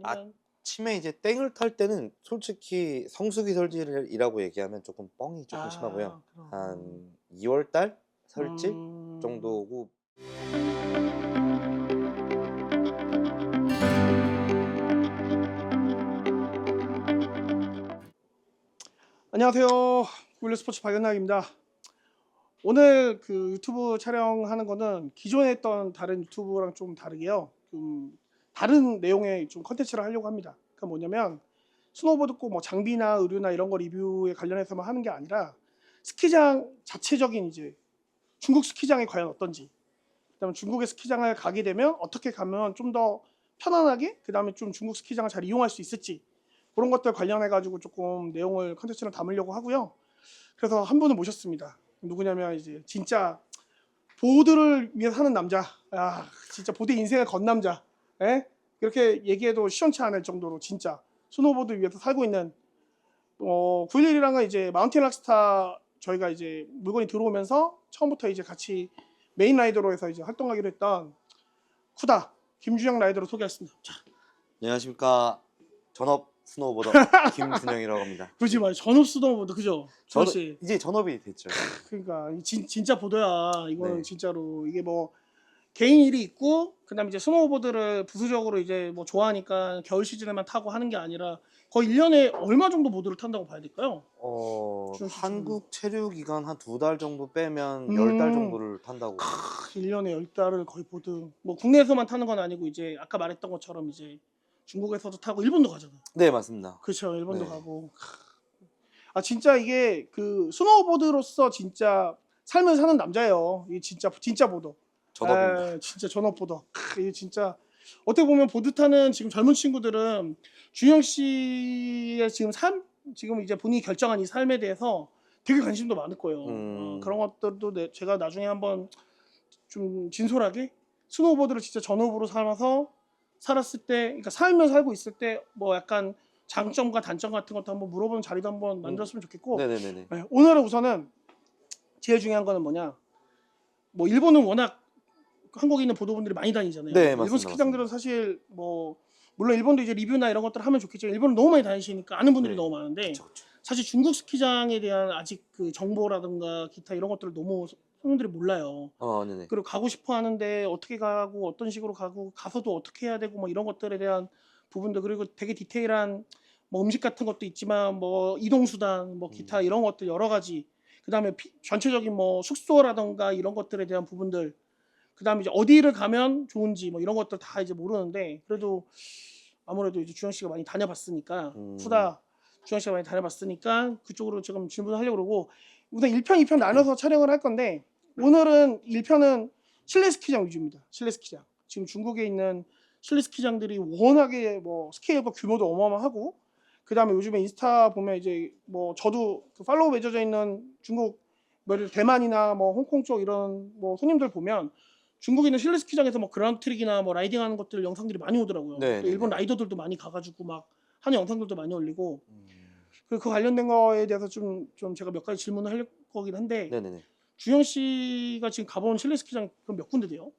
아니면 아침에 이제 땡을 탈 때는 솔직히 성수기 설질이라고 얘기하면 조금 뻥이 조금 심하고요. 그럼 한 2월 달 설질 음. 정도고. 안녕하세요. 윌스포츠 박연락입니다. 오늘 그 유튜브 촬영하는 거는 기존에 했던 다른 유튜브랑 좀 다르게요. 좀 다른 내용의 좀 컨텐츠를 하려고 합니다. 그러니까 뭐냐면 스노보드 꼭 뭐 장비나 의류나 이런 거 리뷰에 관련해서만 하는 게 아니라 스키장 자체적인 이제 중국 스키장이 과연 어떤지, 그다음에 중국의 스키장을 가게 되면 어떻게 가면 좀 더 편안하게, 그다음에 좀 중국 스키장을 잘 이용할 수 있을지, 그런 것들 관련해 가지고 조금 내용을 컨텐츠를 담으려고 하고요. 그래서 한 분을 모셨습니다. 누구냐면 이제 진짜 보드를 위해 사는 남자, 진짜 보드 인생을 건 남자, 예? 이렇게 얘기해도 시원치 않을 정도로 진짜 스노보드 위해서 살고 있는 911이랑은 이제 마운틴 락스타, 저희가 이제 물건이 들어오면서 처음부터 이제 같이 메인 라이더로 해서 이제 활동하기로 했던 쿠다 김준영 라이더로 소개했습니다. 자, 안녕하십니까. 전업 스노우보더 김준영이라고 합니다. 그러지 마요. 전업 스노보드, 그죠? 준영 저도 씨. 이제 전업이 됐죠. 그러니까 진짜 보드야. 이거는 네. 진짜로 이게 뭐 개인 일이 있고, 그다음에 이제 스노우보드를 부수적으로 이제 뭐 좋아하니까 겨울 시즌에만 타고 하는 게 아니라 거의 1년에 얼마 정도 보드를 탄다고 봐야 될까요? 준영 씨 지금. 한국 체류 기간 한 2달 정도 빼면 10달 음. 정도를 탄다고. 1년에 10달을 거의 보드, 뭐 국내에서만 타는 건 아니고 이제 아까 말했던 것처럼 이제 중국에서도 타고 일본도 가잖아요. 네, 맞습니다. 그렇죠. 일본도 네. 가고. 진짜 이게 그 스노우보드로서 진짜 삶을 사는 남자예요. 이게 진짜 보더. 전업입니다. 진짜 전업 보더. 이게 진짜 어떻게 보면 보드 타는 지금 젊은 친구들은 준영 씨의 지금 지금 이제 본인이 결정한 이 삶에 대해서 되게 관심도 많을 거예요. 그런 것들도 제가 나중에 한번 좀 진솔하게 스노우보드를 진짜 전업으로 삼아서 살았을 때, 그러니까 살고 있을 때 뭐 약간 장점과 단점 같은 것도 한번 물어보는 자리도 한번 만들었으면 좋겠고. 네네네네. 네, 오늘은 우선은 제일 중요한 거는 뭐냐, 뭐 일본은 워낙 한국에 있는 보도분들이 많이 다니잖아요. 네, 일본 맞습니다. 스키장들은 맞습니다. 사실 뭐 물론 일본도 이제 리뷰나 이런 것들을 하면 좋겠지만 일본은 너무 많이 다니시니까 아는 분들이 네. 너무 많은데, 그쵸, 그쵸. 사실 중국 스키장에 대한 아직 그 정보라든가 기타 이런 것들을 너무 손님들이 몰라요. 네네. 그리고 가고 싶어 하는데 어떻게 가고 어떤 식으로 가고 가서도 어떻게 해야 되고 뭐 이런 것들에 대한 부분들, 그리고 되게 디테일한 뭐 음식 같은 것도 있지만 뭐 이동 수단 뭐 기타 이런 것들 여러 가지, 그다음에 전체적인 뭐 숙소라던가 이런 것들에 대한 부분들, 그다음에 이제 어디를 가면 좋은지 뭐 이런 것들 다 이제 모르는데, 그래도 아무래도 이제 주영 씨가 많이 다녀봤으니까, 음, 후다 주영 씨가 많이 다녀봤으니까 그쪽으로 지금 질문을 하려고 그러고, 우선 1편, 2편 나눠서 촬영을 할 건데, 오늘은 1편은 실내 스키장 위주입니다. 실내 스키장. 지금 중국에 있는 실내 스키장들이 워낙에 뭐 스케일과 규모도 어마어마하고, 그다음에 요즘에 인스타 보면 이제 뭐 저도 그 팔로우 맺어져 있는 중국 뭐 대만이나 뭐 홍콩 쪽 이런 뭐 손님들 보면 중국에 있는 실내 스키장에서 뭐 그라운드 트릭이나 뭐 라이딩하는 것들 영상들이 많이 오더라고요. 또 일본 네네네. 라이더들도 많이 가가지고 막 하는 영상들도 많이 올리고. 음, 그 관련된 거에 대해서 좀 제가 몇 가지 질문을 할 거긴 한데, 네네네. 주영 씨가 지금 가본 실내 스키장 그럼 몇 군데 돼요?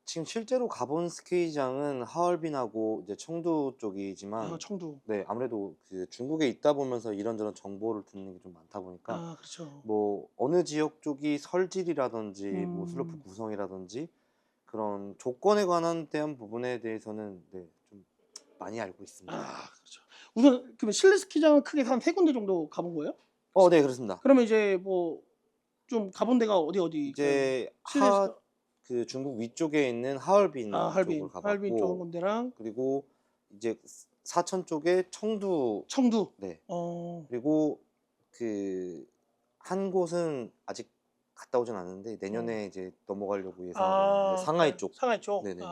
지금 실제로 가본 스키장은 하얼빈하고 이제 청두 쪽이지만, 청두. 네, 아무래도 그 중국에 있다 보면서 이런저런 정보를 듣는 게 좀 많다 보니까 그렇죠. 뭐 어느 지역 쪽이 설질이라든지 뭐 슬로프 음. 구성이라든지 그런 조건에 관한 대한 부분에 대해서는 네, 좀 많이 알고 있습니다. 그렇죠. 우선 그러면 실내 스키장은 크게 한 세 군데 정도 가본 거예요? 네, 그렇습니다. 그러면 이제 뭐 좀 가본 데가 어디가요? 이제 실내 스키. 그 중국 위쪽에 있는 하얼빈 쪽을 할빈 쪽 한 가봤고, 군데랑 그리고 이제 사천 쪽에 청두. 청두. 네. 어. 그리고 그 한 곳은 아직 갔다 오진 않았는데 어. 내년에 이제 넘어가려고 예상하고 있는데, 상하이 쪽. 상하이 쪽. 네네네.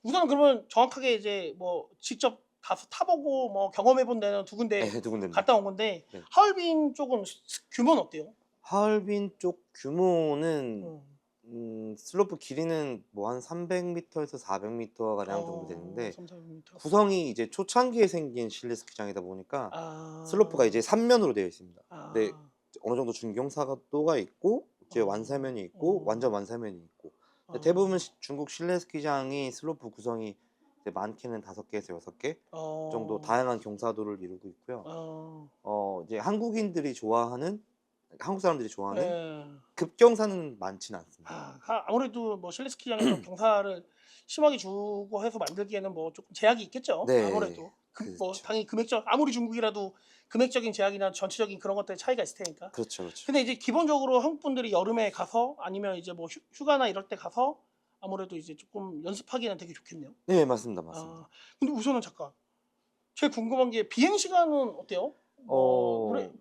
우선 그러면 정확하게 이제 뭐 직접 가서 타보고 뭐 경험해 본 데는 두 군데 네, 두 군데입니다. 갔다 온 건데, 네. 하얼빈 쪽은 규모는 어때요? 하얼빈 쪽 규모는 음. 슬로프 길이는 뭐 한 300m에서 400m 가량 정도 되는데, 3,400m. 구성이 이제 초창기에 생긴 실내 스키장이다 보니까 슬로프가 아. 이제 3면으로 되어 있습니다. 근데 아. 어느 정도 중경사도가 있고 이제 완사면이 있고 완전 완사면이 있고, 근데 대부분 중국 실내 스키장이 슬로프 구성이 이제 많게는 5개에서 6개 어. 정도 다양한 경사도를 이루고 있고요. 이제 한국 사람들이 좋아하는 예. 급경사는 많지는 않습니다. 아무래도 뭐 실내 스키장에서 경사를 심하게 주고 해서 만들기에는 뭐 조금 제약이 있겠죠. 네. 아무래도 뭐 그렇죠. 당연히 금액적 아무리 중국이라도 금액적인 제약이나 전체적인 그런 것들의 차이가 있을 테니까. 그렇죠, 그렇죠. 근데 이제 기본적으로 한국 분들이 여름에 가서 아니면 이제 뭐 휴가나 이럴 때 가서 아무래도 이제 조금 연습하기는 되게 좋겠네요. 네, 맞습니다, 맞습니다. 근데 우선은 잠깐 제일 궁금한 게 비행 시간은 어때요? 우리 어,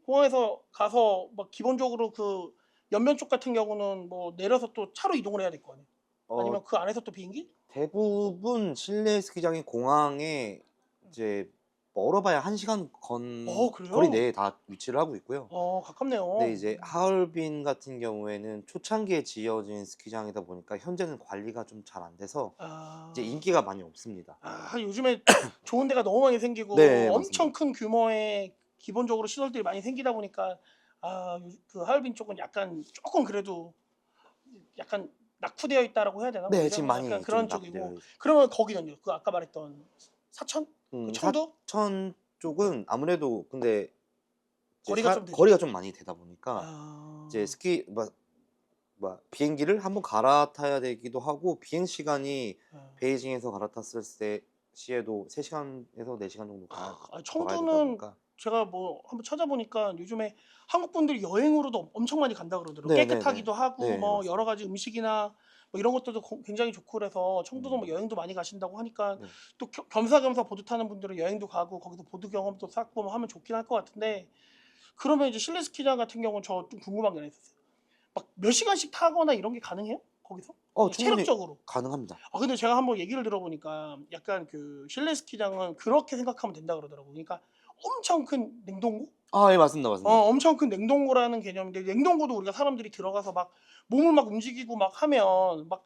공항에서 가서 막 기본적으로 그 연면 쪽 같은 경우는 뭐 내려서 또 차로 이동을 해야 될 거 아니에요? 어, 아니면 그 안에서 또 비행기? 대부분 실내 스키장이 공항에 이제 멀어봐야 1시간 거리 그래요? 내에 다 위치를 하고 있고요. 가깝네요. 근데 이제 하얼빈 같은 경우에는 초창기에 지어진 스키장이다 보니까 현재는 관리가 좀 잘 안 돼서 이제 인기가 많이 없습니다. 요즘에 좋은 데가 너무 많이 생기고 네, 엄청 맞습니다. 큰 규모의 기본적으로 시설들이 많이 생기다 보니까 그 하얼빈 쪽은 약간 조금 그래도 약간 낙후되어 있다라고 해야 되나? 네, 오히려 지금 약간 많이 좀 그런 낙후되어 쪽이고 있어요. 그러면 거기는요? 그 아까 말했던 사천? 그 청도? 사천 쪽은 아무래도 근데 이제 거리가 좀 되죠. 거리가 좀 많이 되다 보니까 아, 이제 스키 비행기를 한번 갈아타야 되기도 하고 비행 시간이 아. 베이징에서 갈아탔을 때 시에도 3시간에서 4시간 정도 더 가야 되다 청두는 보니까 제가 뭐 한번 찾아보니까 요즘에 한국 분들이 여행으로도 엄청 많이 간다 그러더라고요. 네네네. 깨끗하기도 하고 네, 뭐 여러 맞습니다. 가지 음식이나 뭐 이런 것들도 굉장히 좋고 그래서 청두도 뭐 음, 여행도 많이 가신다고 하니까 네. 또 겸사겸사 보드 타는 분들은 여행도 가고 거기서 보드 경험도 쌓고 뭐 하면 좋긴 할 것 같은데 그러면 이제 실내 스키장 같은 경우는 저 좀 궁금한 게 하나 있었어요. 막 몇 시간씩 타거나 이런 게 가능해요? 거기서? 그냥 충분히 체력적으로? 가능합니다. 근데 제가 한번 얘기를 들어보니까 약간 그 실내 스키장은 그렇게 생각하면 된다 그러더라고요. 그러니까 엄청 큰 냉동고? 예, 맞습니다, 맞습니다. 엄청 큰 냉동고라는 개념인데 냉동고도 우리가 사람들이 들어가서 막 몸을 막 움직이고 막 하면 막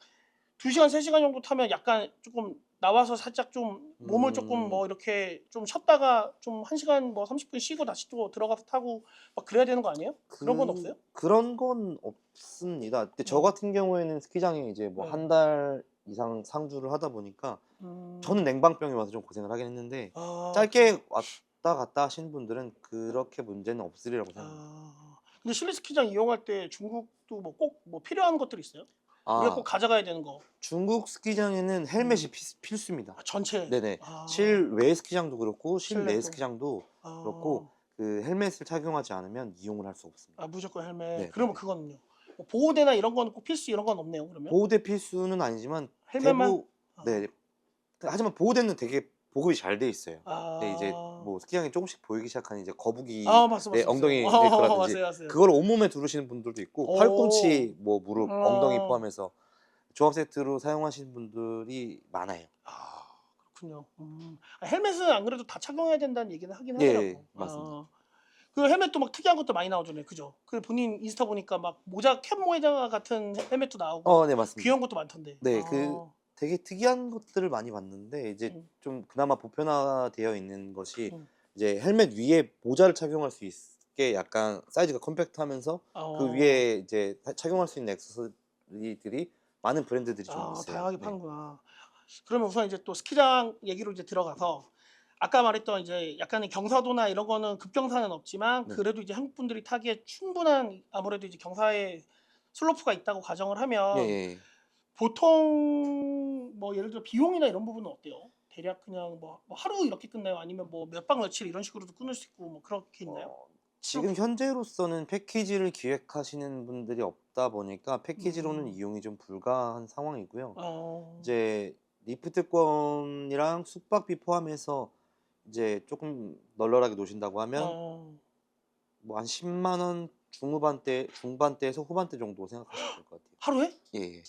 2시간, 3시간 정도 타면 약간 조금 나와서 살짝 좀 몸을 조금 음, 뭐 이렇게 좀 쉬었다가 좀 1시간 뭐 30분 쉬고 다시 또 들어가서 타고 막 그래야 되는 거 아니에요? 그런 건 없어요? 그런 건 없습니다. 근데 저 어. 같은 경우에는 스키장에 이제 뭐 네. 1달 이상 상주를 하다 보니까 음. 저는 냉방병이 와서 좀 고생을 하긴 했는데 그래요? 짧게 왔다 갔다 하시는 분들은 그렇게 문제는 없으리라고 생각합니다. 근데 실내 스키장 이용할 때 중국도 뭐 꼭 뭐 필요한 것들이 있어요? 우리가 꼭 아, 가져가야 되는 거. 중국 스키장에는 음. 헬멧이 필수입니다. 전체. 네네. 실외 스키장도 그렇고 실내 실내도. 스키장도 그렇고 아. 그 헬멧을 착용하지 않으면 이용을 할 수 없습니다. 무조건 헬멧. 그러면 네네네. 그거는요? 뭐 보호대나 이런 거는 꼭 필수 이런 건 없네요, 그러면? 보호대 필수는 아니지만 헬멧만? 네. 아. 하지만 보호대는 되게 보급이 잘 돼 있어요. 근데 이제 아. 뭐 스키장이 조금씩 보이기 시작하니 이제 거북이 네, 맞어요. 엉덩이 네, 거라든지 맞아요, 맞아요. 그걸 온몸에 두르시는 분들도 있고 오. 팔꿈치, 뭐 무릎, 엉덩이 어. 포함해서 조합 세트로 사용하시는 분들이 많아요. 그렇군요. 헬멧은 안 그래도 다 착용해야 된다는 얘기는 하긴 예, 하더라고. 맞습니다. 그 헬멧도 막 특이한 것도 많이 나오잖아요. 그죠? 그 본인 인스타 보니까 막 모자 캡 모자 같은 헬멧도 나오고 막 네, 맞습니다. 귀여운 것도 많던데. 네, 되게 특이한 것들을 많이 봤는데 이제 음, 좀 그나마 보편화되어 있는 것이 음. 이제 헬멧 위에 모자를 착용할 수 있게 약간 사이즈가 컴팩트하면서 그 어, 위에 이제 착용할 수 있는 액세서리들이 많은 브랜드들이 좀 있어요. 다양하게 네. 파는구나. 그러면 우선 이제 또 스키장 얘기로 이제 들어가서 아까 말했던 이제 약간의 경사도나 이런 거는 급경사는 없지만 네. 그래도 이제 한국 분들이 타기에 충분한 아무래도 이제 경사의 슬로프가 있다고 가정을 예, 예. 하면 예. 보통 뭐 예를 들어 비용이나 이런 부분은 어때요? 대략 그냥 뭐 하루 이렇게 끝나요? 아니면 뭐 몇 박 며칠 이런 식으로도 끊을 수 있고 뭐 그렇게 있나요? 지금 현재로서는 패키지를 기획하시는 분들이 없다 보니까 패키지로는 음. 이용이 좀 불가한 상황이고요. 어. 이제 리프트권이랑 숙박비 포함해서 이제 조금 널널하게 노신다고 하면 어. 뭐 한 10만 원 중반대에서 후반대 정도 생각하시면 될 것 같아요. 하루에? 예, 예.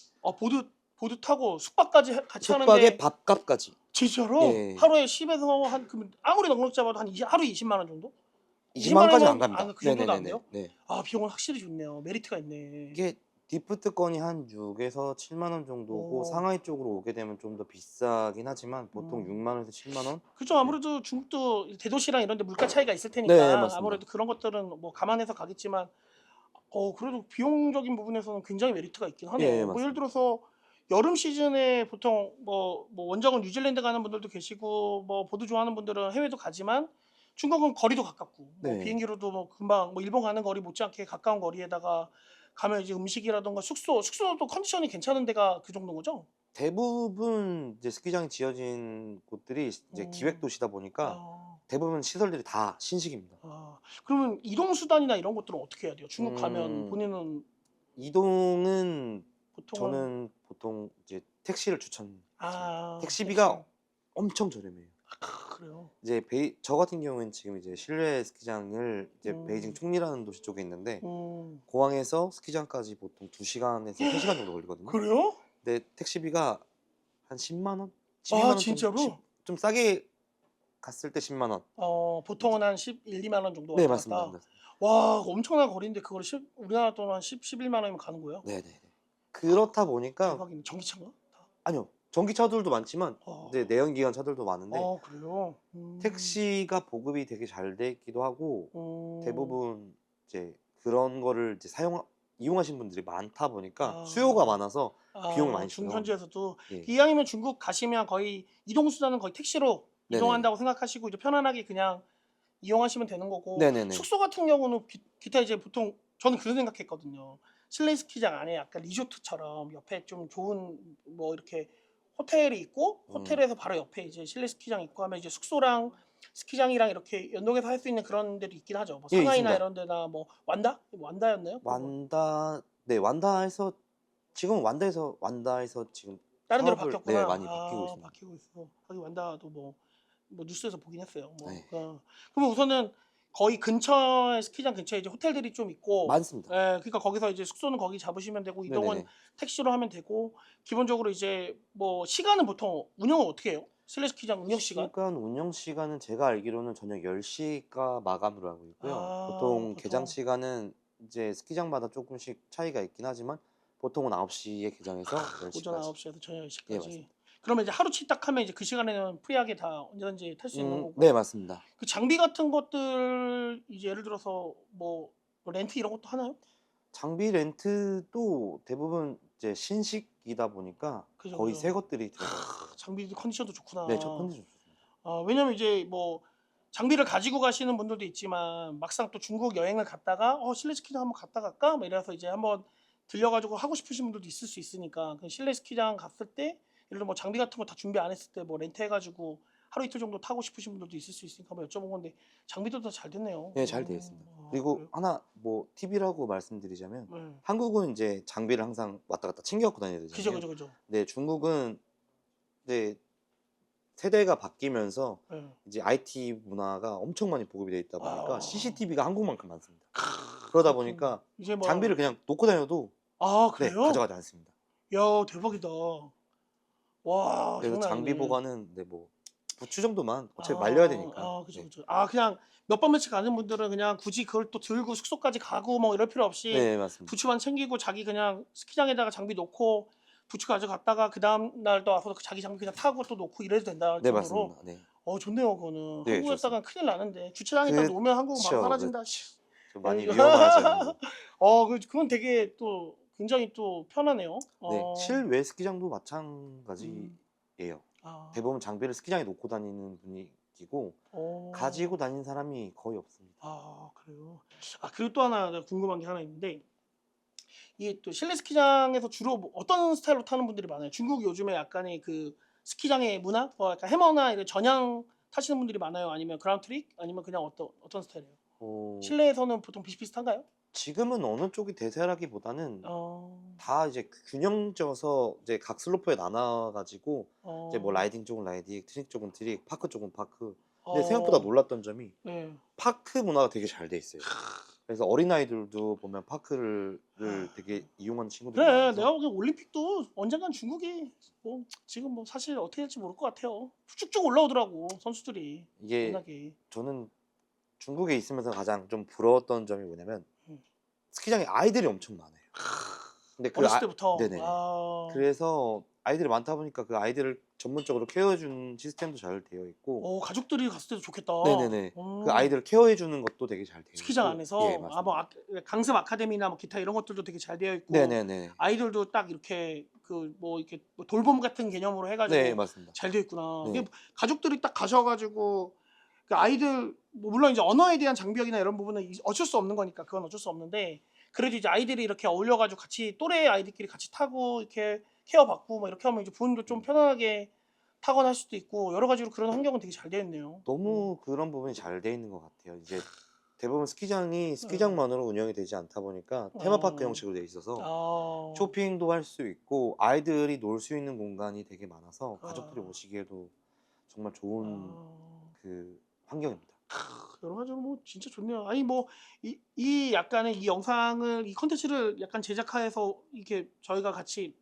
보드 타고 숙박까지 같이 숙박에 하는데 밥값까지. 예, 진짜로? 예. 하루에 10에서 한 그러면 아무리 넉넉 잡아도 한 하루에 20만 원 정도? 20만 20만 원까지는 안 원이면 갑니다. 그 정도도 안 네네네네. 돼요? 네. 비용은 확실히 좋네요. 메리트가 있네. 이게 리프트권이 한 6에서 7만 원 정도고 오. 상하이 쪽으로 오게 되면 좀 더 비싸긴 하지만 보통 음. 6만 원에서 7만 원? 그죠. 네. 아무래도 중국도 대도시랑 이런 데 물가 차이가 있을 네, 테니까 맞습니다. 아무래도 그런 것들은 뭐 감안해서 가겠지만 그래도 비용적인 부분에서는 굉장히 메리트가 있긴 예, 하네요. 뭐 예를 맞습니다. 들어서 여름 시즌에 보통 뭐 원정은 뉴질랜드 가는 분들도 계시고 뭐 보드 좋아하는 분들은 해외도 가지만 중국은 거리도 가깝고 뭐 네. 비행기로도 뭐 금방 뭐 일본 가는 거리 못지않게 가까운 거리에다가 가면 이제 음식이라던가 숙소도 컨디션이 괜찮은 데가 그 정도인 거죠? 대부분 이제 스키장이 지어진 곳들이 이제 기획 도시다 보니까 아, 대부분 시설들이 다 신식입니다. 그러면 이동 수단이나 이런 것들은 어떻게 해야 돼요? 중국 가면 음, 본인은 이동은 보통은 저는 보통 이제 택시를 추천드립니다. 택시비가 택시. 엄청 저렴해요. 그래요. 이제 저 같은 경우에는 지금 이제 실내 스키장을 이제 베이징 음, 총리라는 도시 쪽에 있는데 음. 공항에서 스키장까지 보통 2시간에서 3시간 정도 걸리거든요. 그래요? 근데 택시비가 한 10만 원? 12만 원 진짜로? 좀 싸게 갔을 때 10만 원. 보통은 한 11, 2만 원 정도 네, 왔다 맞습니다. 갔다. 와, 엄청난 거리인데 그걸 우리나라 돈 한 11만 원이면 가는 거예요? 네, 네. 그렇다 보니까 대박이네. 전기차인가? 다? 아니요. 전기차들도 많지만 어, 이제 내연기관 차들도 많은데 그래요? 택시가 보급이 되게 잘 돼 있기도 하고 대부분 이제 그런 거를 이제 이용하신 분들이 많다 보니까 수요가 많아서 비용이 많이 중국 들어요. 현지에서도 예. 이왕이면 중국 가시면 거의 이동 수단은 거의 택시로 네네. 이동한다고 생각하시고 이제 편안하게 그냥 이용하시면 되는 거고 네네네. 숙소 같은 경우는 기타 이제 보통 저는 그런 생각했거든요. 실내 스키장 안에 약간 리조트처럼 옆에 좀 좋은 뭐 이렇게 호텔이 있고 호텔에서 바로 옆에 이제 실내 스키장 있고 하면 이제 숙소랑 스키장이랑 이렇게 연동해서 할 수 있는 그런 데도 있긴 하죠. 뭐 예, 상하이나 있습니다. 이런 데나 뭐 완다였나요? 완다에서 지금 완다에서 지금 다른 데로 사업을 바뀌었구나. 많이 바뀌고 있습니다. 바뀌고 있어. 하긴 완다도 뭐 뉴스에서 보긴 했어요. 네. 그러면 우선은 거의 근처에 스키장 근처에 이제 호텔들이 좀 있고, 많습니다. 그러니까 거기서 이제 숙소는 거기 잡으시면 되고 이동은 네네네. 택시로 하면 되고 기본적으로 이제 뭐 시간은 보통 운영은 어떻게 해요? 실내 스키장 운영 시간? 운영 시간은 제가 알기로는 저녁 10시가 마감으로 알고 있고요. 보통 개장 보통 시간은 이제 스키장마다 조금씩 차이가 있긴 하지만 보통은 9시에 개장해서 오전 10시까지. 9시에서 저녁 예, 10시까지. 맞습니다. 그러면 이제 하루치 딱 하면 이제 그 시간에는 프리하게 다 언제든지 탈 수 있는 거고. 네, 맞습니다. 그 장비 같은 것들 이제 예를 들어서 뭐 렌트 이런 것도 하나요? 장비 렌트도 대부분 이제 신식이다 보니까 그죠, 거의 그죠. 새 것들이 들어가 있어요. 장비 컨디션도 좋구나. 네, 첫 컨디션 좋습니다. 왜냐면 이제 뭐 장비를 가지고 가시는 분들도 있지만 막상 또 중국 여행을 갔다가 실내 스키장 한번 갔다 갈까? 뭐 이래서 이제 한번 들려가지고 하고 싶으신 분들도 있을 수 있으니까 그 실내 스키장 갔을 때 예를 들어 뭐 장비 같은 거 다 준비 안 했을 때 뭐 렌트해가지고 하루 이틀 정도 타고 싶으신 분들도 있을 수 있으니까 한번 여쭤본 건데 장비도 다 잘 됐네요. 네, 잘 되어 있습니다. 그리고 그래요? 하나 뭐 팁이라고 말씀드리자면 네. 한국은 이제 장비를 항상 왔다 갔다 챙겨 갖고 다녀야 그죠, 되잖아요. 그죠, 그죠. 근데 중국은 이제 세대가 바뀌면서 네. 이제 IT 문화가 엄청 많이 보급이 돼 있다 보니까 아. CCTV가 한국만큼 많습니다. 그러다 보니까 이제 뭐 장비를 그냥 놓고 다녀도 네, 그래요? 가져가지 않습니다. 야, 대박이다. 와, 그래서 장난 장비 아니네. 보관은 네, 뭐 부추 정도만 어차피 말려야 되니까. 그죠, 네. 그죠. 그냥 몇 번 며칠 가는 분들은 그냥 굳이 그걸 또 들고 숙소까지 가고 뭐 이럴 필요 없이 네, 맞습니다. 부츠만 챙기고 자기 그냥 스키장에다가 장비 놓고 부츠 가져갔다가 그 다음 날도 와서 자기 장비 그냥 타고 또 놓고 이래도 된다 네, 정도로. 맞습니다. 네. 좋네요, 그거는. 네, 한국에다가 큰일 나는데 주차장에다 놓으면 한국은 바로 그쵸, 사라진다. 좀 많이 이거- 위험하죠. 그건 되게 또 굉장히 또 편하네요. 네, 실외 스키장도 음, 마찬가지예요. 아, 대부분 장비를 스키장에 놓고 다니는 분위기고 가지고 다니는 사람이 거의 없습니다. 그래요. 그리고 또 하나 내가 궁금한 게 하나 있는데 이게 또 실내 스키장에서 주로 뭐 어떤 스타일로 타는 분들이 많아요? 중국 요즘에 약간의 그 스키장의 문화, 약간 해머나 이런 전향 타시는 분들이 많아요? 아니면 그라운드 트릭? 아니면 그냥 어떤 스타일이에요? 실내에서는 보통 비슷비슷한가요? 지금은 어느 쪽이 대세라기보다는 어, 다 이제 균형져서 이제 각 슬로프에 나눠가지고 이제 뭐 라이딩 쪽은 라이딩, 트릭 쪽은 트릭, 파크 쪽은 파크. 근데 생각보다 놀랐던 점이 네. 파크 문화가 되게 잘 돼 있어요. 그래서 어린아이들도 보면 파크를 되게 이용하는 친구들이 그래, 많아서 내가 보기엔 올림픽도 언젠간 중국이 뭐 지금 뭐 사실 어떻게 될지 모를 것 같아요. 쭉쭉 올라오더라고 선수들이. 이게 워낙에. 저는 중국에 있으면서 가장 좀 부러웠던 점이 뭐냐면 음. 스키장에 아이들이 엄청 많아요. 근데 어렸을 때부터. 네네네. 그래서 아이들이 많다 보니까 그 아이들을 전문적으로 케어해주는 시스템도 잘 되어 있고 가족들이 갔을 때도 좋겠다. 네네네. 그 아이들을 케어해주는 것도 되게 잘 되어 스키장 있고 안에서 예, 맞습니다. 강습 아카데미나 뭐 기타 이런 것들도 되게 잘 되어 있고 네네네. 아이들도 딱 이렇게 그 그 뭐 이렇게 뭐 돌봄 같은 개념으로 해가지고 네, 맞습니다. 잘 돼 있구나. 네. 이게 가족들이 딱 가셔가지고 그 아이들 뭐 물론 이제 언어에 대한 장벽이나 이런 부분은 어쩔 수 없는 거니까 그건 어쩔 수 없는데 그래도 이제 아이들이 이렇게 어울려가지고 같이 또래 아이들끼리 같이 타고 이렇게 케어받고 뭐 이렇게 하면 이제 부모님도 좀 편안하게 타거나 할 수도 있고 여러 가지로 그런 환경은 되게 잘 되어 있네요. 너무 그런 부분이 잘 돼 있는 것 같아요. 이제 대부분 스키장이 어. 스키장만으로 운영이 되지 않다 보니까 테마파크 형식으로 돼 있어서 아, 쇼핑도 할 수 있고 아이들이 놀 수 있는 공간이 되게 많아서 가족들이 아. 오시기에도 정말 좋은 아, 그 환경입니다. 여러 가지로 뭐 진짜 좋네요. 아니 뭐 이 약간의 이 영상을 이 컨텐츠를 약간 제작해서 이렇게 저희가 같이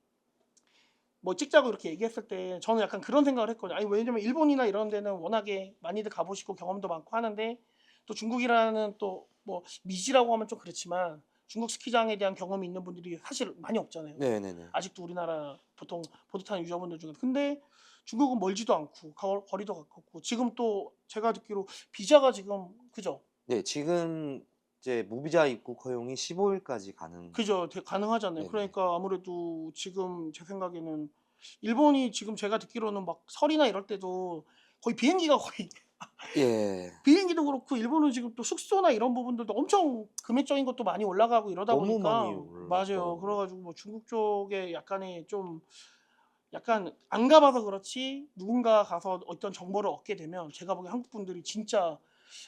뭐 찍자고 이렇게 얘기했을 때 저는 약간 그런 생각을 했거든요. 아니 왜냐면 일본이나 이런 데는 워낙에 많이들 가보시고 경험도 많고 하는데 또 중국이라는 또 뭐 미지라고 하면 좀 그렇지만 중국 스키장에 대한 경험이 있는 분들이 사실 많이 없잖아요. 네네네. 아직도 우리나라 보통 보드 타는 유저분들 중에. 근데 중국은 멀지도 않고 거리도 가깝고 지금 또 제가 듣기로 비자가 지금 그죠? 네, 지금 이제 무비자 입국 허용이 15일까지 가능. 그죠? 가능하잖아요. 네네. 그러니까 아무래도 지금 제 생각에는 일본이 지금 제가 듣기로는 막 설이나 이럴 때도 거의 비행기가 거의 예. 비행기도 그렇고 일본은 지금 또 숙소나 이런 부분들도 엄청 금액적인 것도 많이 올라가고 이러다 너무 보니까 많이 맞아요. 올랐더라고요. 그래가지고 뭐 중국 쪽에 약간의 좀 약간 안 가봐서 그렇지 누군가 가서 어떤 정보를 얻게 되면 제가 보기엔 한국 분들이 진짜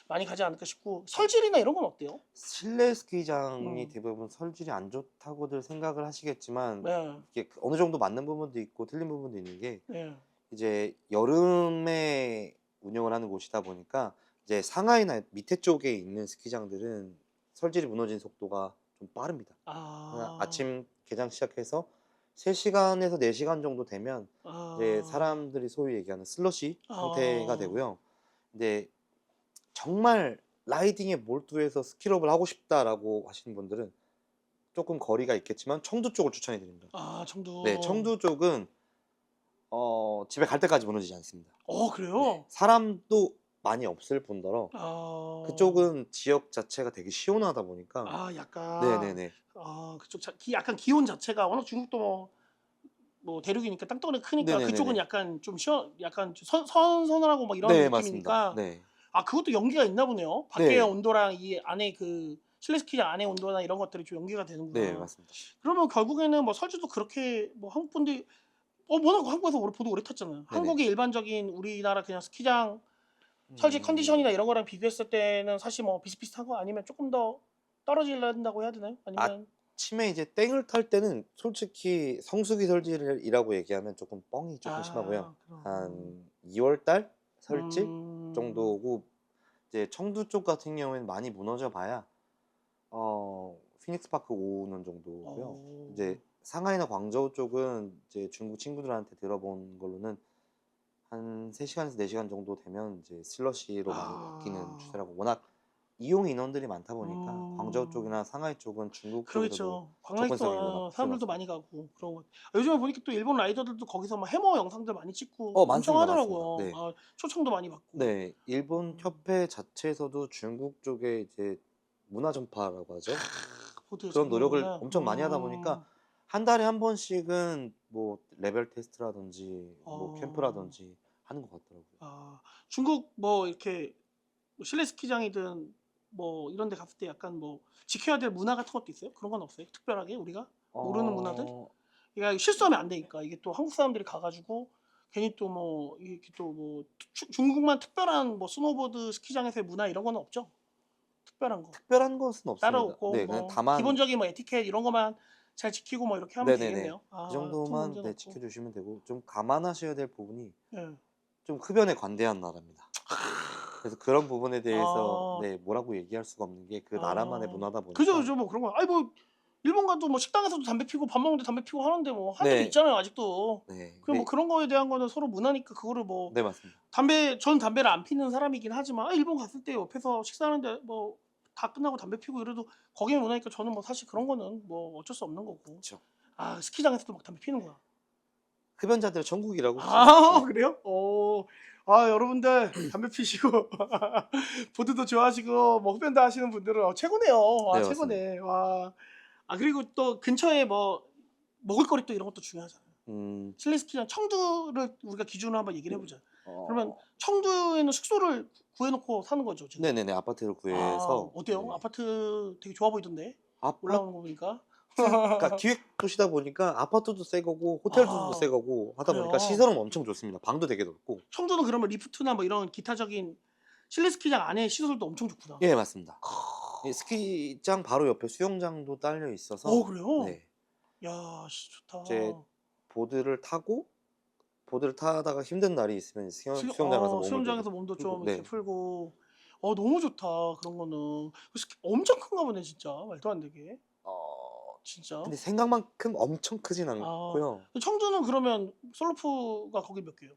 많이 가지 않을까 싶고 설질이나 이런 건 어때요? 실내 스키장이 음. 대부분 설질이 안 좋다고들 생각을 하시겠지만 네, 이게 어느 정도 맞는 부분도 있고 틀린 부분도 있는 게 네. 이제 여름에 운영을 하는 곳이다 보니까 이제 상하이나 밑에 쪽에 있는 스키장들은 설질이 무너지는 속도가 좀 빠릅니다. 아, 아침 개장 시작해서 3시간에서 4시간 정도 되면 이제 아, 사람들이 소위 얘기하는 슬러시 상태가 아, 되고요. 근데 정말 라이딩에 몰두해서 스키업을 하고 싶다라고 하시는 분들은 조금 거리가 있겠지만 청두 쪽을 추천해 드립니다. 아, 네, 청도. 청두 쪽은 집에 갈 때까지 무너지지 않습니다. 네, 그래요? 사람도 많이 없을 뿐더러 아, 그쪽은 지역 자체가 되게 시원하다 보니까 약간, 네네네. 그쪽 약간 기온 자체가 워낙 중국도 뭐 대륙이니까 땅덩어리 크니까 그쪽은 네네네네. 약간 좀 약간 선선하고 막 이런 네, 맞습니다. 느낌이니까 네. 그것도 연기가 있나 보네요. 밖의 네. 온도랑 이 안에 그 실내 스키장 안의 온도나 이런 것들이 좀 연기가 네, 되는구나. 맞습니다. 그러면 결국에는 뭐 설주도 그렇게 뭐 한국 분들이 워낙 한국에서 보도 오래 탔잖아요. 네네. 한국의 일반적인 우리나라 그냥 스키장 설지 음, 컨디션이나 이런 거랑 비교했을 때는 사실 뭐 비슷비슷한 거 아니면 조금 더 떨어진다고 해야 되나요? 아니면 아침에 이제 땡을 탈 때는 솔직히 성수기 설질이라고 얘기하면 조금 뻥이 조금 심하고요. 그럼 한 2월 달 설질 음, 정도고 이제 청두 쪽 같은 경우에는 많이 무너져 봐야 피닉스 파크 오는 정도고요. 어, 이제 상하이나 광저우 쪽은 이제 중국 친구들한테 들어본 걸로는 한 3시간에서 4시간 정도 되면 이제 슬러시로 많이 바뀌는 아, 추세라고 워낙 이용 인원들이 많다 보니까 광저우 음. 쪽이나 상하이 쪽은 중국 쪽에서도 그렇죠. 접근성이 워낙 관광객도 사람들도 뛰어나서 많이 가고 그런 것 같아요. 요즘에 보니까 또 일본 라이더들도 거기서 막 해머 영상들 많이 찍고 엄청 많습니다, 많습니다. 하더라고요. 네. 초청도 많이 받고. 네, 일본 음, 협회 자체에서도 중국 쪽에 이제 문화 전파라고 하죠. 보드 그런 노력을 적용하는구나. 엄청 많이 하다 보니까 한 달에 한 번씩은 뭐 레벨 테스트라든지 뭐 어, 캠프라든지 하는 것 같더라고요. 중국 뭐 이렇게 뭐 실내 스키장이든 뭐 이런 데 갔을 때 약간 뭐 지켜야 될 문화 같은 것도 있어요? 그런 건 없어요? 특별하게 우리가 모르는 문화들? 어, 이게 실수하면 안 되니까 이게 또 한국 사람들이 가가지고 괜히 또 뭐 이렇게 또 뭐 중국만 특별한 뭐 스노보드 스키장에서의 문화 이런 거는 없죠? 특별한 거 특별한 것은 없습니다. 따라오고 네, 그냥 뭐 다만 기본적인 뭐 에티켓 이런 것만 잘 지키고 뭐 이렇게 하면 네네네. 되겠네요. 그 큰 정도만 문제는 네, 없고. 지켜주시면 되고 좀 감안하셔야 될 부분이 예. 좀 흡연에 관대한 나라입니다. 그래서 그런 부분에 대해서 아, 네, 뭐라고 얘기할 수가 없는 게 그 나라만의 아, 문화다 그죠, 보니까 그죠, 뭐 그런 거. 아니 뭐 일본 가도 뭐 식당에서도 담배 피고 밥 먹는데 담배 피고 하는데 뭐 하는 데도 네, 있잖아요, 아직도. 네, 그 뭐 그런 거에 대한 거는 서로 문화니까 그거를 뭐 네 맞습니다. 저는 담배를 안 피는 사람이긴 하지만 일본 갔을 때 옆에서 식사하는데 뭐 다 끝나고 담배 피고 이래도 거기에 문화니까 저는 뭐 사실 그런 거는 뭐 어쩔 수 없는 거고. 그렇죠. 스키장에서도 막 담배 피는구나. 흡연자들의 천국이라고 보시면 네, 그래요? 여러분들 담배 피시고 보드도 좋아하시고 뭐 흡연도 하시는 분들은 최고네요. 와, 네 맞습니다. 최고네. 와. 그리고 또 근처에 뭐 먹을거리 또 이런 것도 중요하잖아요. 실내 스키장 청두를 우리가 기준으로 한번 얘기를 해보자. 그러면 어, 청두에는 숙소를 구해놓고 사는 거죠, 지금? 네네네 아파트를 구해서 어때요? 네. 아파트 되게 좋아 보이던데? 아파트 올라오는 거 보니까. 그러니까 기획 도시다 보니까 아파트도 새 거고 호텔도 새 거고 하다 보니까 그래요. 시설은 엄청 좋습니다. 방도 되게 넓고. 청두는 그러면 리프트나 뭐 이런 기타적인 실내 스키장 안에 시설도 엄청 좋구나. 예, 맞습니다. 이 스키장 바로 옆에 수영장도 딸려 있어서 그래요? 네. 야, 씨, 좋다. 이제 보드를 타다가 힘든 날이 있으면 수영장 가서 몸을 수영장에서 좀 몸도 풀고 좀 이렇게 네. 풀고. 너무 좋다. 그런 거는. 그 스키 엄청 큰가 보네, 진짜. 말도 안 되게. 진짜. 근데 생각만큼 엄청 크진 아, 않고요. 청두는 그러면 슬로프가 거기 몇 개요?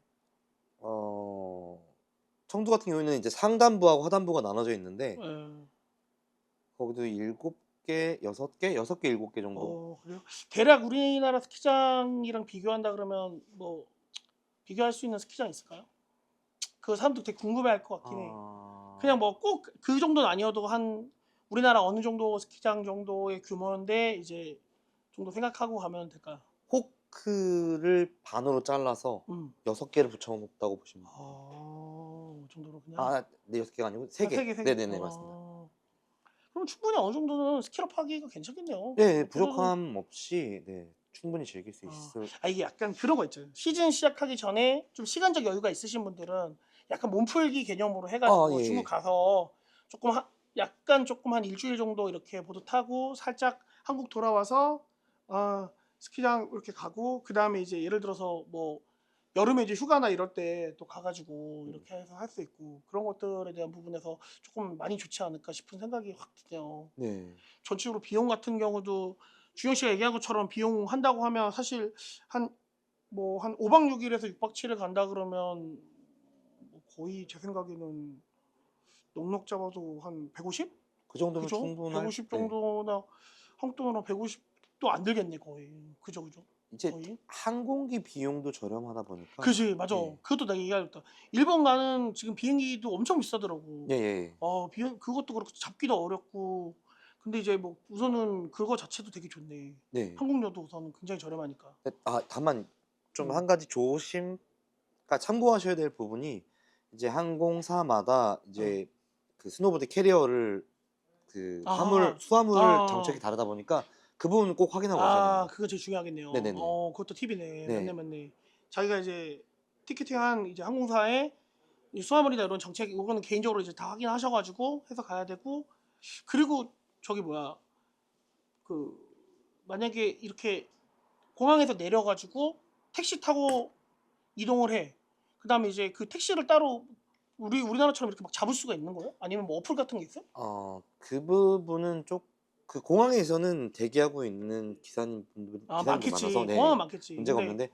어, 청두 같은 경우에는 이제 상단부하고 하단부가 나눠져 있는데 예. 거기도 7개, 6개, 6개, 7개 정도. 그래요? 대략 우리나라 스키장이랑 비교한다 그러면 뭐 비교할 수 있는 스키장 있을까요? 그 사람들 되게 궁금해할 것 같긴 해. 그냥 뭐 꼭 그 정도는 아니어도 한 우리나라 어느 정도 스키장 정도의 규모인데 이제 정도 생각하고 가면 될까요? 호크를 반으로 잘라서 음. 6개를 붙여놓았다고 보시면 돼요. 그 정도로 그냥. 네, 6개가 아니고 3개. 세 개. 네네네, 맞습니다. 그럼 충분히 어느 정도는 스킬업 하기가 괜찮겠네요. 네, 그래도 부족함 없이 네, 충분히 즐길 수 어. 있을. 이게 약간 그런 거 있잖아요. 시즌 시작하기 전에 좀 시간적 여유가 있으신 분들은 약간 몸풀기 개념으로 해가지고 예, 중국 예. 가서 조금 약간 조금 한 일주일 정도 이렇게 보드 타고 살짝 한국 돌아와서 스키장 이렇게 가고 그 다음에 이제 예를 들어서 뭐 여름에 이제 휴가나 이럴 때 또 가가지고 이렇게 해서 할 수 있고 그런 것들에 대한 부분에서 조금 많이 좋지 않을까 싶은 생각이 확 드네요. 네. 전체적으로 비용 같은 경우도 주영 씨가 얘기한 것처럼 비용 한다고 하면 사실 한 5박 6일에서 6박 7일 간다 그러면 뭐 거의 제 생각에는 넉넉 잡아도 한 150? 그 정도면 그죠? 충분할. 150 네. 정도나 한국 돈으로 150도 안 들겠네 거의. 그죠? 이제 거의. 항공기 비용도 저렴하다 보니까. 그지, 맞아. 예. 그것도 내가 얘기하겠다. 일본 가는 지금 비행기도 엄청 비싸더라고. 예, 예. 비행 그것도 그렇고 잡기도 어렵고. 근데 이제 뭐 우선은 그거 자체도 되게 좋네. 네. 항공료도 우선은 굉장히 저렴하니까. 다만 좀 음. 한 가지 그러니까 참고하셔야 될 부분이 이제 항공사마다 이제 그 스노보드 캐리어를 그 수화물 정책이 다르다 보니까 그 부분은 꼭 확인하고 가셔야 됩니다. 그거 제일 중요하겠네요. 네네네. 그것도 팁이네. 네. 맞네. 자기가 이제 티켓팅한 이제 항공사의 이 수화물이나 이런 정책 이거는 개인적으로 이제 다 확인하셔가지고 해서 가야 되고 그리고 저기 뭐야 그 만약에 이렇게 공항에서 내려가지고 택시 타고 이동을 해. 그다음에 이제 그 택시를 따로 우리나라처럼 이렇게 막 잡을 수가 있는 거예요? 아니면 뭐 어플 같은 게 있어요? 그 부분은 그 공항에서는 대기하고 있는 기사님들 많겠지. 많아서 공항은 많겠지. 문제가 근데 없는데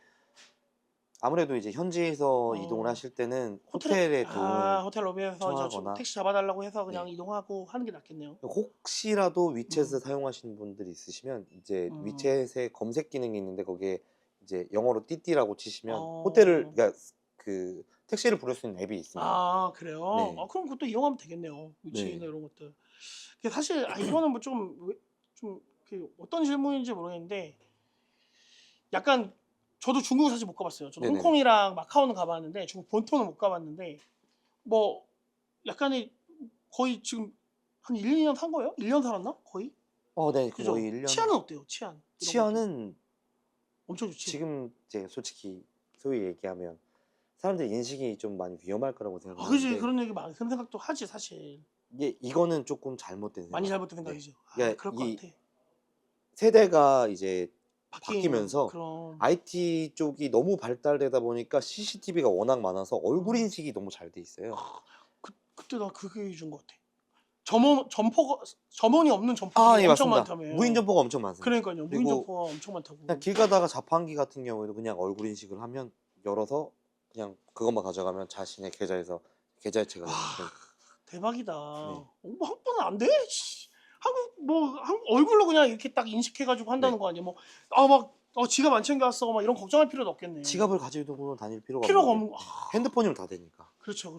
아무래도 이제 현지에서 어, 이동을 하실 때는 호텔의 도움을 호텔 로비에서 이제 청하거나 택시 잡아달라고 해서 그냥 네. 이동하고 하는 게 낫겠네요. 혹시라도 위챗을 사용하시는 분들이 있으시면 이제 음. 위챗에 검색 기능이 있는데 거기에 이제 영어로 띠띠라고 치시면 어. 그러니까 그 택시를 부를 수 있는 앱이 있습니다. 그래요? 네. 그럼 그것도 이용하면 되겠네요. 위치나 네. 이런 것들. 근데 사실 이거는 뭐 그 어떤 질문인지 모르겠는데 약간 저도 중국 사실 못 가봤어요. 저도 네네네. 홍콩이랑 마카오는 가봤는데 중국 본토는 못 가봤는데 뭐 약간의 거의 지금 한 1, 2년 산 거예요? 1년 살았나? 거의? 네, 그죠? 거의 1년. 치안은 어때요? 치안. 이런 것들. 치안은 엄청 좋지. 지금 이제 솔직히 소위 얘기하면 사람들 인식이 좀 많이 위험할 거라고 그지. 생각하는데 그런 얘기 많이 그런 생각도 하지 사실. 이거는 조금 잘못된 많이 생각. 잘못된 생각이죠. 그러니까 그럴 것 같아. 세대가 이제 바뀌면서 바뀌면서 IT 쪽이 너무 발달되다 보니까 CCTV가 워낙 많아서 얼굴 인식이 너무 잘 돼 있어요. 그때 나 그게 준 것 같아. 점원이 없는 점포들이 예, 엄청 맞습니다. 많다며. 무인 점포가 엄청 많습니다. 그러니까요. 무인 그리고 점포가 엄청 많다고. 그냥 길 가다가 자판기 같은 경우에도 그냥 얼굴 인식을 하면 열어서 그냥 그것만 가져가면 자신의 계좌에서 계좌 이체가 되는데. 대박이다. 네. 한국은 안 돼? 씨. 한국 얼굴로 그냥 이렇게 딱 인식해가지고 한다는 네. 거 아니야? 지갑 안 챙겨왔어. 막 이런 걱정할 필요도 없겠네. 지갑을 가지고 다닐 필요가 필요가 없는데 핸드폰으로 다 되니까. 그렇죠.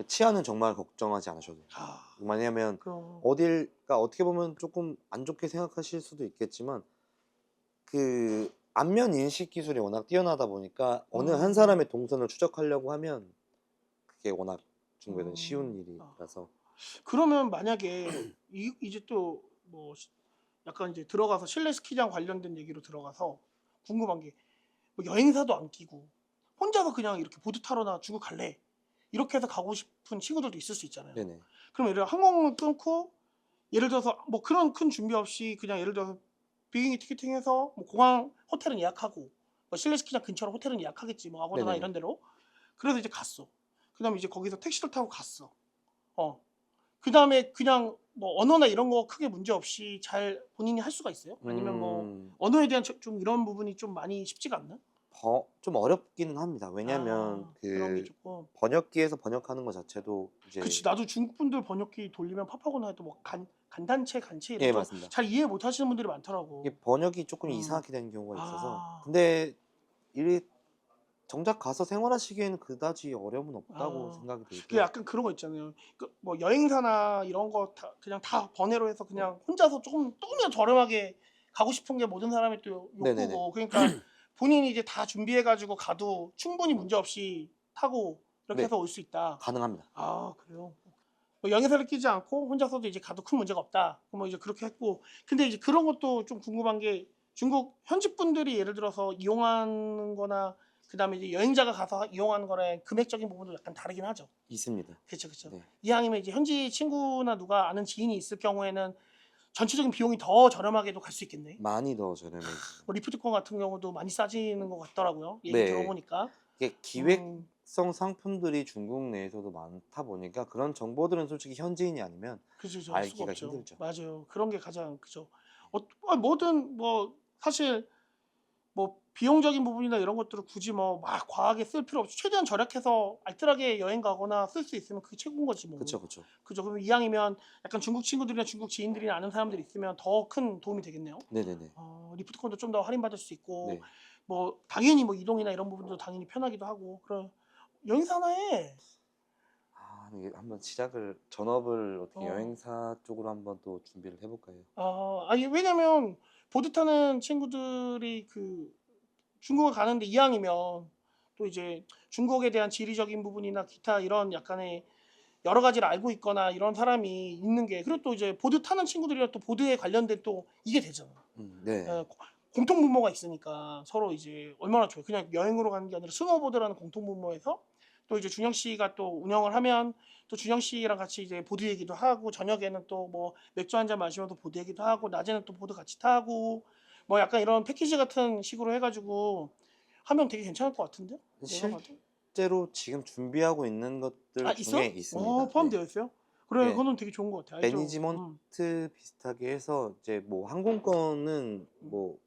치안은 정말 걱정하지 않으셔도 돼요. 왜냐하면 그럼. 어딜까 어떻게 보면 조금 안 좋게 생각하실 수도 있겠지만 그 안면 인식 기술이 워낙 뛰어나다 보니까 어느 한 음. 사람의 동선을 추적하려고 하면 그게 워낙 중국에는 쉬운 아. 일이라서. 그러면 만약에 이제 또 뭐 약간 이제 들어가서 실내 스키장 관련된 얘기로 들어가서 궁금한 게 뭐 여행사도 안 끼고 혼자서 그냥 이렇게 보드 타러나 중국 갈래 이렇게 해서 가고 싶은 친구들도 있을 수 있잖아요. 네네. 그럼 예를 들어 항공을 끊고 예를 들어서 뭐 그런 큰 준비 없이 그냥 예를 들어서 비행기 티켓팅해서 뭐 공항 호텔은 예약하고 뭐 실내 스키장 근처로 호텔은 예약하겠지 뭐 아고다나 네네네. 이런 데로. 그래서 이제 갔어. 그다음에 이제 거기서 택시를 타고 갔어. 어. 그다음에 그냥 뭐 언어나 이런 거 크게 문제 없이 잘 본인이 할 수가 있어요? 아니면 뭐 음. 언어에 대한 좀 이런 부분이 좀 많이 쉽지가 않나? 좀 어렵기는 합니다. 왜냐면 아, 그런 게 그 조금. 번역기에서 번역하는 거 자체도 그치. 이제. 나도 중국 분들 번역기 돌리면 팝하거나 해도 뭐 간단체, 간체 이런 예, 거 맞습니다. 잘 이해 못 하시는 분들이 이게 많더라고. 번역이 조금 음. 이상하게 되는 경우가 있어서. 아. 근데 이 정작 가서 생활하시기에는 그다지 어려움은 없다고 아. 생각이 그 들고요. 약간 그런 거 있잖아요. 그 뭐 여행사나 이런 거 다 그냥 다 번외로 해서 그냥 혼자서 조금이라도 저렴하게 가고 싶은 게 모든 사람의 또 네네네. 욕구고 그러니까 본인이 이제 다 준비해 가지고 가도 충분히 문제 없이 타고 이렇게 네, 해서 올 수 있다. 가능합니다. 아, 그래요? 뭐 여행사를 끼지 않고 혼자서도 이제 가도 큰 문제가 없다. 뭐 이제 그렇게 했고 근데 이제 그런 것도 좀 궁금한 게 중국 현지 분들이 예를 들어서 이용하는 거나 그다음에 이제 여행자가 가서 이용하는 거랑 금액적인 부분도 약간 다르긴 하죠. 있습니다. 그쵸, 그쵸. 네. 이왕이면 이제 현지 친구나 누가 아는 지인이 있을 경우에는 전체적인 비용이 더 저렴하게도 갈 수 있겠네. 많이 더 저렴해집니다. 뭐 리프트권 같은 경우도 많이 싸지는 것 같더라고요. 얘기 네. 들어보니까. 이게 음, 기획성 상품들이 중국 내에서도 많다 보니까 그런 정보들은 솔직히 현지인이 아니면 그죠, 알 수가 알기가 없죠. 힘들죠. 맞아요. 그런 게 가장 그죠. 뭐든 뭐 사실 뭐 비용적인 부분이나 이런 것들을 굳이 뭐 막 과하게 쓸 필요 없이 최대한 절약해서 알뜰하게 여행 가거나 쓸 수 있으면 그게 최고인 거지 뭐. 그쵸, 그쵸. 그죠. 그럼 이왕이면 약간 중국 친구들이나 중국 지인들이나 아는 사람들이 있으면 더 큰 도움이 되겠네요. 네네네. 리프트콘도 좀 더 할인받을 수 있고 네. 뭐 당연히 뭐 이동이나 이런 부분도 당연히 편하기도 하고 그런 여행사 하나에 이게 한번 전업을 어떻게 어, 여행사 쪽으로 한번 또 준비를 해볼까요? 아니 왜냐면 보드 타는 친구들이 그 중국을 가는데 이왕이면 또 이제 중국에 대한 지리적인 부분이나 기타 이런 약간의 여러 가지를 알고 있거나 이런 사람이 있는 게 그리고 또 이제 보드 타는 친구들이랑 또 보드에 관련된 또 이게 되잖아. 네. 공통 분모가 있으니까 서로 이제 얼마나 좋아요. 그냥 여행으로 가는 게 아니라 스노보드라는 공통 분모에서 또 이제 준영 씨가 또 운영을 하면 또 준영 씨랑 같이 이제 보드 얘기도 하고 저녁에는 또 뭐 맥주 한잔 마시면서 보드 얘기도 하고 낮에는 또 보드 같이 타고 뭐 약간 이런 패키지 같은 식으로 해가지고 하면 되게 괜찮을 것 같은데 내가 봐도. 실제로 지금 준비하고 있는 아, 것들 중에 있어? 있습니다. 네. 포함되어 있어요? 그래, 예, 그거는 되게 좋은 것 같아. 아니 좀 매니지먼트 비슷하게 해서 이제 뭐 항공권은 음. 뭐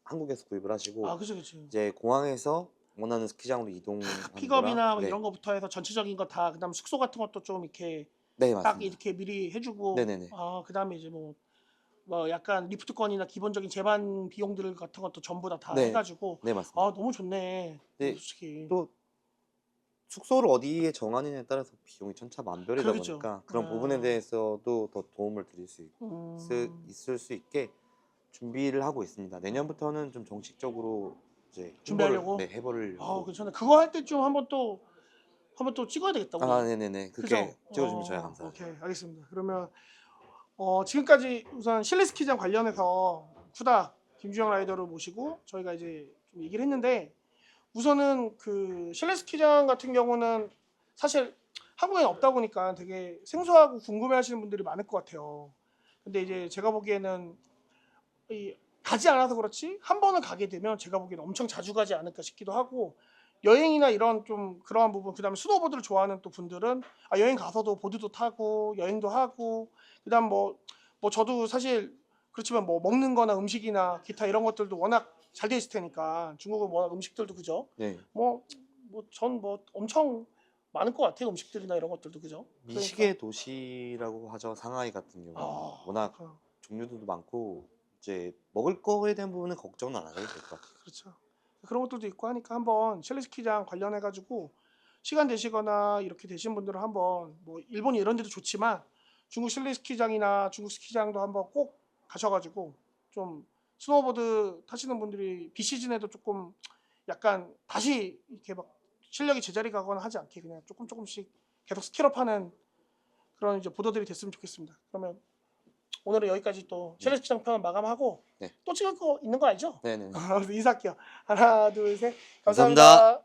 한국에서 구입을 하시고 그치, 그치. 이제 공항에서 원하는 스키장으로 이동하는 거랑. 픽업이나 뭐 네. 이런 거부터 해서 전체적인 거 다 그다음 숙소 같은 것도 좀 이렇게 네, 딱 맞습니다. 이렇게 미리 해주고 네네네. 그다음에 이제 뭐 약간 리프트권이나 기본적인 제반 비용들 같은 것도 전부 다 네. 해가지고 네, 맞습니다. 너무 좋네. 근데 솔직히 또 숙소를 어디에 정하느냐에 따라서 비용이 천차만별이다 그러겠죠. 보니까 그런 부분에 대해서도 더 도움을 드릴 수 음, 있을 수 있게 준비를 하고 있습니다. 내년부터는 좀 정식적으로 이제 홍보를, 네, 준비하려고. 해보려고. 괜찮네. 그거 할 때쯤 한번 또 찍어야 되겠다 우리. 네네네. 그죠? 그렇게 찍어주면 저야 감사하죠. 오케이, 알겠습니다. 그러면 지금까지 우선 실내 스키장 관련해서 쿠다 김주영 라이더를 모시고 저희가 이제 좀 얘기를 했는데 우선은 그 실내 스키장 같은 경우는 사실 한국에 없다 보니까 되게 생소하고 궁금해하시는 분들이 많을 것 같아요. 근데 이제 제가 보기에는 가지 않아서 그렇지 한 번을 가게 되면 제가 보기에는 엄청 자주 가지 않을까 싶기도 하고 여행이나 이런 좀 그러한 부분 그다음에 스노보드를 좋아하는 또 분들은 여행 가서도 보드도 타고 여행도 하고 그다음 뭐 저도 사실 그렇지만 뭐 먹는 거나 음식이나 기타 이런 것들도 워낙 잘 돼 있을 테니까 중국은 워낙 음식들도 그죠 네. 전 엄청 많을 것 같아요 음식들이나 이런 것들도 그죠 그러니까 미식의 도시라고 하죠. 상하이 같은 경우는 워낙 그- 종류들도 많고 이제 먹을 거에 대한 부분은 걱정은 안 하셔도 될 것 같아요. 그렇죠. 그런 것들도 있고 하니까 한번 실내스키장 관련해 가지고 시간 되시거나 이렇게 되신 분들은 한번 뭐 일본이 이런 데도 좋지만 중국 실내스키장이나 중국 스키장도 한번 꼭 가셔가지고 좀 스노우보드 타시는 분들이 비시즌에도 조금 약간 다시 이렇게 막 실력이 제자리 가거나 하지 않게 그냥 조금씩 계속 스킬업하는 그런 이제 보더들이 됐으면 좋겠습니다. 그러면 오늘은 여기까지 또 실내 측정편 마감하고 네. 또 찍을 거 있는 거 알죠? 네네. 인사할게요. 하나, 둘, 셋. 감사합니다. 감사합니다.